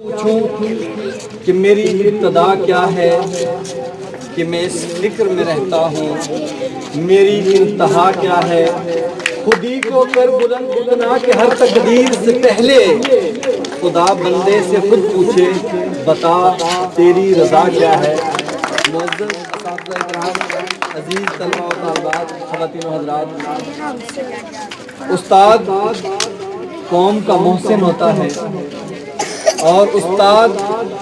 پوچھوں کہ میری ابتدا کیا ہے کہ میں اس فکر میں رہتا ہوں، میری انتہا کیا ہے؟ خودی کو کر بلند اتنا کہ ہر تقدیر سے پہلے خدا بندے سے خود پوچھے بتا تیری رضا کیا ہے۔ معزز اساتذہ اکرام، عزیز طلباء و طالبات، خواتین و حضرات، استاد قوم کا محسن ہوتا ہے اور استاد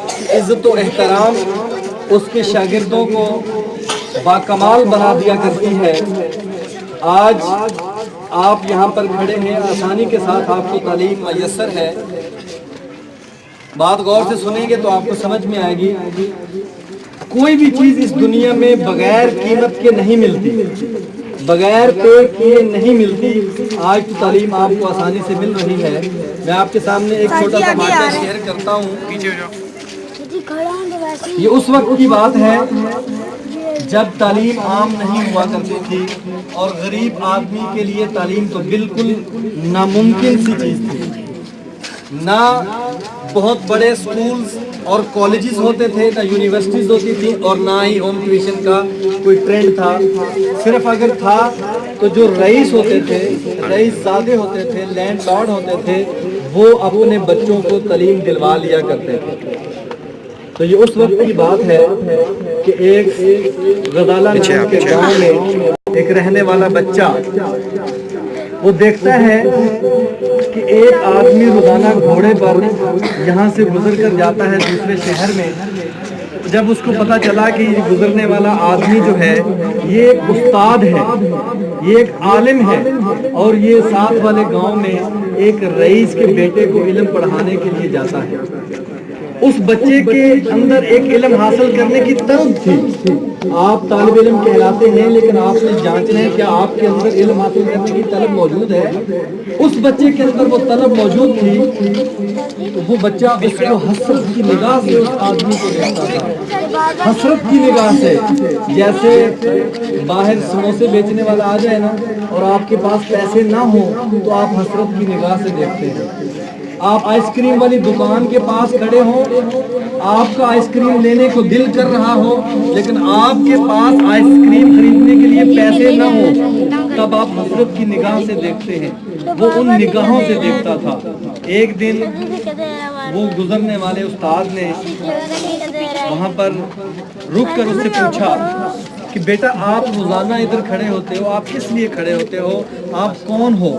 کی عزت و احترام اس کے شاگردوں کو باکمال بنا دیا کرتی ہے۔ آج آپ یہاں پر کھڑے ہیں، آسانی کے ساتھ آپ کو تعلیم میسر ہے۔ بات غور سے سنیں گے تو آپ کو سمجھ میں آئے گی، کوئی بھی چیز اس دنیا میں بغیر قیمت کے نہیں ملتی، بغیر پے کیے نہیں ملتی۔ آج تو تعلیم آپ کو آسانی سے مل رہی ہے۔ میں آپ کے سامنے ایک چھوٹا سا واقعہ شیئر کرتا ہوں۔ یہ اس وقت کی بات ہے جب تعلیم عام نہیں ہوا کرتی تھی اور غریب آدمی کے لیے تعلیم تو بالکل ناممکن سی چیز تھی۔ نہ بہت بڑے سکولز اور کالجز ہوتے تھے، نہ یونیورسٹیز ہوتی تھی، اور نہ ہی ہوم ٹیوشن کا کوئی ٹرینڈ تھا۔ صرف اگر تھا تو جو رئیس ہوتے تھے، رئیس زادے ہوتے تھے، لینڈ لارڈ ہوتے تھے، وہ اپنے بچوں کو تعلیم دلوا لیا کرتے تھے۔ تو یہ اس وقت کی بات ہے کہ ایک غزالہ نام کے گاؤں میں ایک رہنے والا بچہ وہ دیکھتا ہے کہ ایک آدمی روزانہ گھوڑے پر یہاں سے گزر کر جاتا ہے دوسرے شہر میں۔ جب اس کو پتا چلا کہ یہ گزرنے والا آدمی جو ہے یہ ایک استاد ہے، یہ ایک عالم ہے، اور یہ ساتھ والے گاؤں میں ایک رئیس کے بیٹے کو علم پڑھانے کے لیے جاتا ہے، اس بچے کے اندر ایک علم حاصل کرنے کی طلب تھی۔ آپ طالب علم کہلاتے ہیں، لیکن آپ نے جانچنا ہے کیا آپ کے اندر علم حاصل کرنے کی طلب موجود ہے؟ اس بچے کے اندر وہ طلب موجود تھی۔ وہ بچہ اس کو حسرت کی نگاہ سے اس آدمی کو دیکھتا تھا، حسرت کی نگاہ سے، جیسے باہر سموسے بیچنے والا آ جائے نا اور آپ کے پاس پیسے نہ ہوں تو آپ حسرت کی نگاہ سے دیکھتے ہیں۔ آپ آئس کریم والی دکان کے پاس کھڑے ہوں، آپ کا آئس کریم لینے کو دل کر رہا ہو، لیکن آپ کے پاس آئس کریم خریدنے کے لیے پیسے نہ ہوں، تب آپ حسرت کی نگاہ سے دیکھتے ہیں۔ وہ ان نگاہوں سے دیکھتا تھا۔ ایک دن وہ گزرنے والے استاد نے وہاں پر رک کر اس سے پوچھا کہ بیٹا آپ روزانہ ادھر کھڑے ہوتے ہو، آپ کس لیے کھڑے ہوتے ہو، آپ کون ہو؟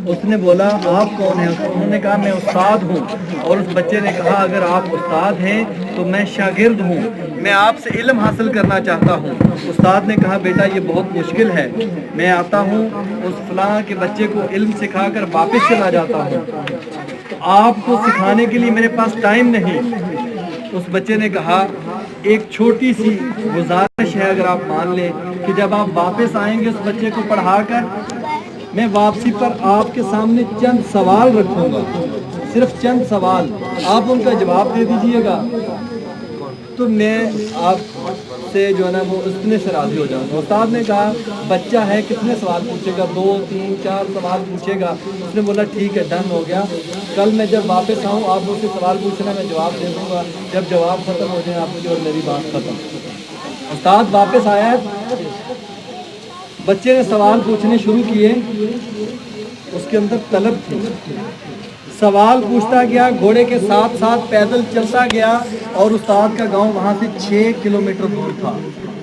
اس نے بولا آپ کون ہیں؟ انہوں نے کہا میں استاد ہوں۔ اور اس بچے نے کہا اگر آپ استاد ہیں تو میں شاگرد ہوں، میں آپ سے علم حاصل کرنا چاہتا ہوں۔ استاد نے کہا بیٹا یہ بہت مشکل ہے، میں آتا ہوں اس فلاں کے بچے کو علم سکھا کر واپس چلا جاتا ہوں، تو آپ کو سکھانے کے لیے میرے پاس ٹائم نہیں۔ اس بچے نے کہا ایک چھوٹی سی گزارش ہے، اگر آپ مان لیں کہ جب آپ واپس آئیں گے اس بچے کو پڑھا کر، میں واپسی پر آپ کے سامنے چند سوال رکھوں گا، صرف چند سوال، آپ ان کا جواب دے دیجئے گا تو میں آپ سے جو ہے نا وہ اتنے سے راضی ہو جاؤں گا۔ استاد نے کہا بچہ ہے کتنے سوال پوچھے گا؟ 2 3 4 سوال پوچھے گا۔ اس نے بولا ٹھیک ہے، ڈن ہو گیا، کل میں جب واپس آؤں آپ مجھ سے سوال پوچھنا، میں جواب دے دوں گا، جب جواب ختم ہو جائے آپ مجھے اور میری بات ختم۔ استاد واپس آیا، بچے نے سوال پوچھنے شروع کیے، اس کے اندر طلب تھی، سوال پوچھتا گیا، گھوڑے کے ساتھ ساتھ پیدل چلتا گیا، اور استاد کا گاؤں وہاں سے 6 کلومیٹر دور تھا،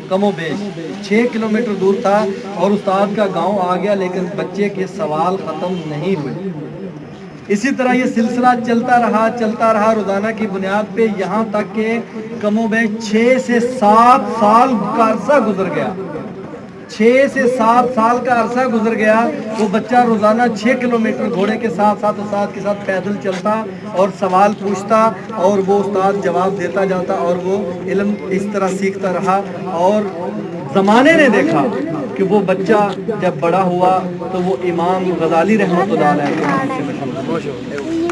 کم و بیش 6 کلومیٹر دور تھا، اور استاد کا گاؤں آ گیا، لیکن بچے کے سوال ختم نہیں ہوئے۔ اسی طرح یہ سلسلہ چلتا رہا روزانہ کی بنیاد پہ، یہاں تک کہ کم و بیش 6 سے 7 سال کا عرصہ گزر گیا۔ 6 سے 7 سال کا عرصہ گزر گیا۔ وہ بچہ روزانہ 6 کلومیٹر گھوڑے کے ساتھ ساتھ استاد کے ساتھ پیدل چلتا اور سوال پوچھتا، اور وہ استاد جواب دیتا جاتا، اور وہ علم اس طرح سیکھتا رہا۔ اور زمانے نے دیکھا کہ وہ بچہ جب بڑا ہوا تو وہ امام غزالی رحمۃ اللہ علیہ،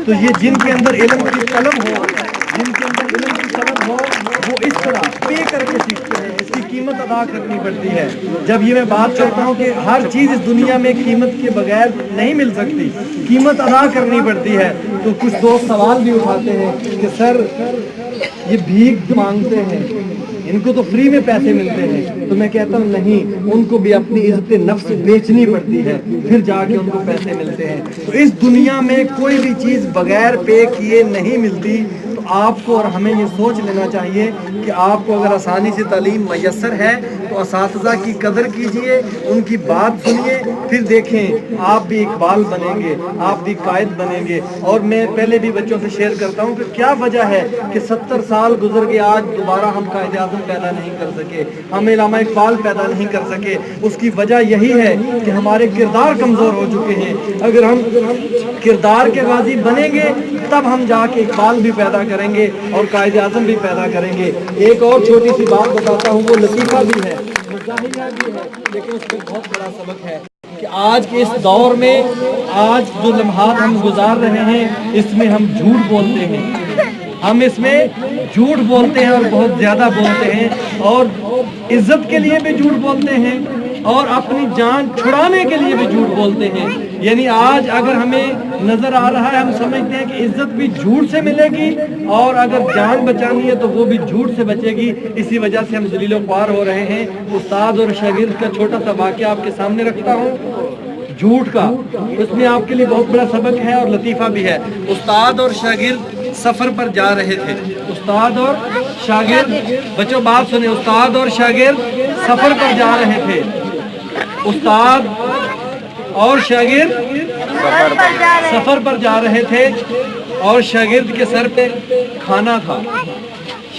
تو یہ جن کے اندر علم کی طلب ہو، جن کے اندر علم کی طلب ہو، وہ اس طرح پے کر کے سیکھتے ہیں۔ اس کی قیمت ادا کرنی پڑتی ہے. جب یہ میں بات کرتا ہوں کہ ہر چیز اس دنیا میں قیمت کے بغیر نہیں مل سکتی, قیمت ادا کرنی پڑتی ہے, تو کچھ دوست سوال بھی اٹھاتے ہیں کہ سر یہ بھیک مانگتے ہیں, ان کو تو فری میں پیسے ملتے ہیں. تو میں کہتا ہوں نہیں, ان کو بھی اپنی عزت نفس بیچنی پڑتی ہے, پھر جا کے ان کو پیسے ملتے ہیں. تو اس دنیا میں کوئی بھی چیز بغیر پے کیے نہیں ملتی. تو آپ کو اور ہمیں یہ سوچ لینا چاہیے کہ آپ کو اگر آسانی سے تعلیم میسر ہے تو اساتذہ کی قدر کیجئے, ان کی بات سنیے, پھر دیکھیں آپ بھی اقبال بنیں گے, آپ بھی قائد بنیں گے. اور میں پہلے بھی بچوں سے شیئر کرتا ہوں کہ کیا وجہ ہے کہ 70 سال گزر کے آج دوبارہ ہم قائد اعظم پیدا نہیں کر سکے, ہم علامہ اقبال پیدا نہیں کر سکے. اس کی وجہ یہی ہے کہ ہمارے کردار کمزور ہو چکے ہیں. اگر ہم کردار کے غازی بنیں گے تب ہم جا کے اقبال بھی پیدا کریں گے اور قائد اعظم بھی پیدا کریں گے. ایک اور چھوٹی سی بات بتاتا ہوں, وہ لطیفہ بھی ہے, مزاحیہ بھی ہے, لیکن اس میں بہت بڑا سبق ہے کہ آج کے اس دور میں, آج جو لمحات ہم گزار رہے ہیں, اس میں ہم جھوٹ بولتے ہیں, ہم اس میں جھوٹ بولتے ہیں اور بہت زیادہ بولتے ہیں, اور عزت کے لیے بھی جھوٹ بولتے ہیں اور اپنی جان چھڑانے کے لیے بھی جھوٹ بولتے ہیں. یعنی آج اگر ہمیں نظر آ رہا ہے, ہم سمجھتے ہیں کہ عزت بھی جھوٹ سے ملے گی اور اگر جان بچانی ہے تو وہ بھی جھوٹ سے بچے گی. اسی وجہ سے ہم ذلیل و خوار ہو رہے ہیں. استاد اور شاگرد کا چھوٹا سا واقعہ آپ کے سامنے رکھتا ہوں, جھوٹ کا. اس میں آپ کے لیے بہت بڑا سبق ہے اور لطیفہ بھی ہے. استاد اور شاگرد سفر پر جا رہے تھے. استاد اور شاگرد, بچوں بات سنیں, استاد اور شاگرد سفر پر جا رہے تھے. استاد اور شاگرد سفر پر جا رہے تھے اور شاگرد کے سر پہ کھانا تھا.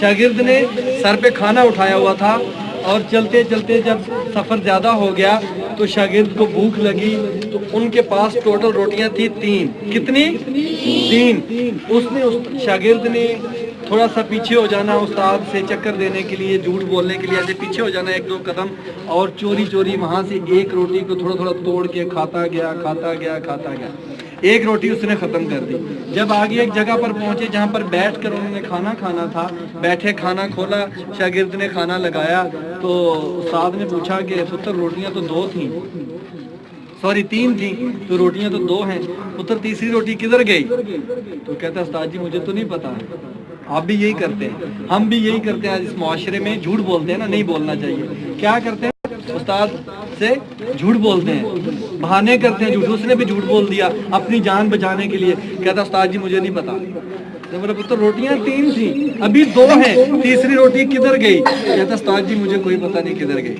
شاگرد نے سر پہ کھانا اٹھایا ہوا تھا اور چلتے چلتے جب سفر زیادہ ہو گیا تو شاگرد کو بھوک لگی. تو ان کے پاس ٹوٹل روٹیاں تھی 3. کتنی؟ 3. اس نے شاگرد نے تھوڑا سا پیچھے ہو جانا استاد سے چکر دینے کے لیے, جھوٹ بولنے کے لیے, ایسے پیچھے ہو جانا 1-2 قدم, اور چوری چوری وہاں سے ایک روٹی کو تھوڑا تھوڑا توڑ کے کھاتا گیا, کھاتا گیا, کھاتا گیا. ایک روٹی اس نے ختم کر دی. جب آگے ایک جگہ پر پہنچے جہاں پر بیٹھ کر انہوں نے کھانا کھانا تھا, بیٹھے کھانا کھولا, شاگرد نے کھانا لگایا تو استاد نے پوچھا کہ پتر روٹیاں تو 2 تھیں, سوری 3 تھیں, تو روٹیاں تو 2 ہیں, پتر تیسری روٹی کدھر گئی؟ تو کہتا استاد جی مجھے تو نہیں پتا. آپ بھی یہی کرتے ہیں, ہم بھی یہی کرتے ہیں. اس معاشرے میں جھوٹ بولتے ہیں نا, نہیں بولنا چاہیے. کیا کرتے ہیں؟ استاد سے جھوٹ بولتے ہیں, بہانے کرتے ہیں جھوٹ. اس نے بھی جھوٹ بول دیا اپنی جان بچانے کے لیے. کہتا استاد جی مجھے نہیں پتا. میرا پتر روٹیاں 3 تھیں, ابھی 2 ہیں, تیسری روٹی کدھر گئی؟ کہتا استاد جی مجھے کوئی پتا نہیں کدھر گئی.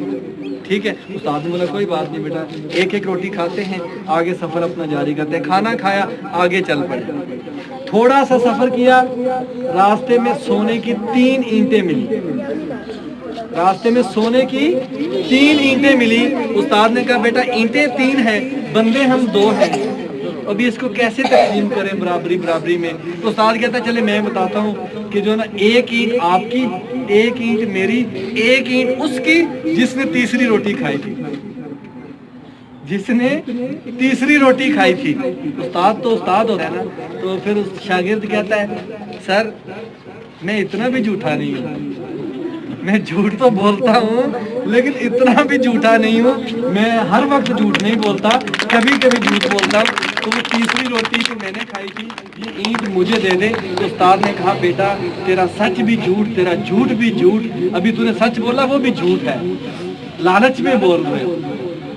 ٹھیک ہے, استاد نے بولا کوئی بات نہیں بیٹا, ایک ایک روٹی کھاتے ہیں, آگے سفر اپنا جاری کرتے ہیں. کھانا کھایا, آگے چل پڑے. تھوڑا سا سفر کیا, راستے میں سونے کی 3 اینٹیں ملی. راستے میں سونے کی 3 اینٹیں ملی. استاد نے کہا بیٹا اینٹیں 3 ہیں, بندے ہم 2 ہیں, ابھی اس کو کیسے تقسیم کریں برابری برابری میں؟ تو استاد کہتا ہے چلے میں بتاتا ہوں کہ جو نا 1 اینٹ آپ کی, 1 اینٹ میری, 1 اینٹ اس کی جس نے تیسری روٹی کھائی تھی, جس نے تیسری روٹی کھائی تھی. استاد تو استاد ہوتا ہے نا. تو پھر شاگرد کہتا ہے سر میں اتنا بھی جھوٹا نہیں ہوں, میں جھوٹ تو بولتا ہوں لیکن اتنا بھی جھوٹا نہیں ہوں, میں ہر وقت جھوٹ نہیں بولتا, کبھی کبھی جھوٹ بولتا ہوں. تو وہ تیسری روٹی جو میں نے کھائی تھی یہ اینٹ مجھے دے دے. تو استاد نے کہا بیٹا تیرا سچ بھی جھوٹ, تیرا جھوٹ بھی جھوٹ, ابھی تو نے سچ بولا وہ بھی جھوٹ ہے, لالچ میں بول رہے ہو,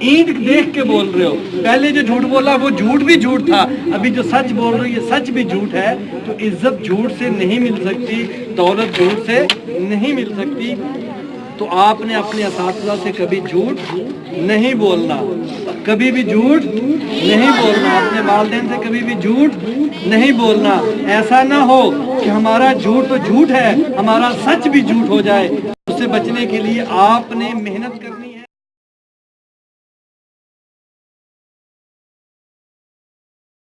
اینٹ دیکھ کے بول رہے ہو. پہلے جو جھوٹ بولا وہ جھوٹ بھی جھوٹ تھا, ابھی جو سچ بول رہے ہو یہ سچ بھی جھوٹ ہے. تو عزت جھوٹ سے نہیں مل سکتی, دولت جھوٹ سے نہیں مل سکتی. تو آپ نے اپنے اساتذہ سے کبھی جھوٹ نہیں بولنا, کبھی بھی جھوٹ نہیں بولنا, اپنے والدین سے کبھی بھی جھوٹ نہیں بولنا. ایسا نہ ہو کہ ہمارا جھوٹ تو جھوٹ ہے, ہمارا سچ بھی جھوٹ ہو جائے. اس سے بچنے کے لیے آپ نے محنت کرنی ہے.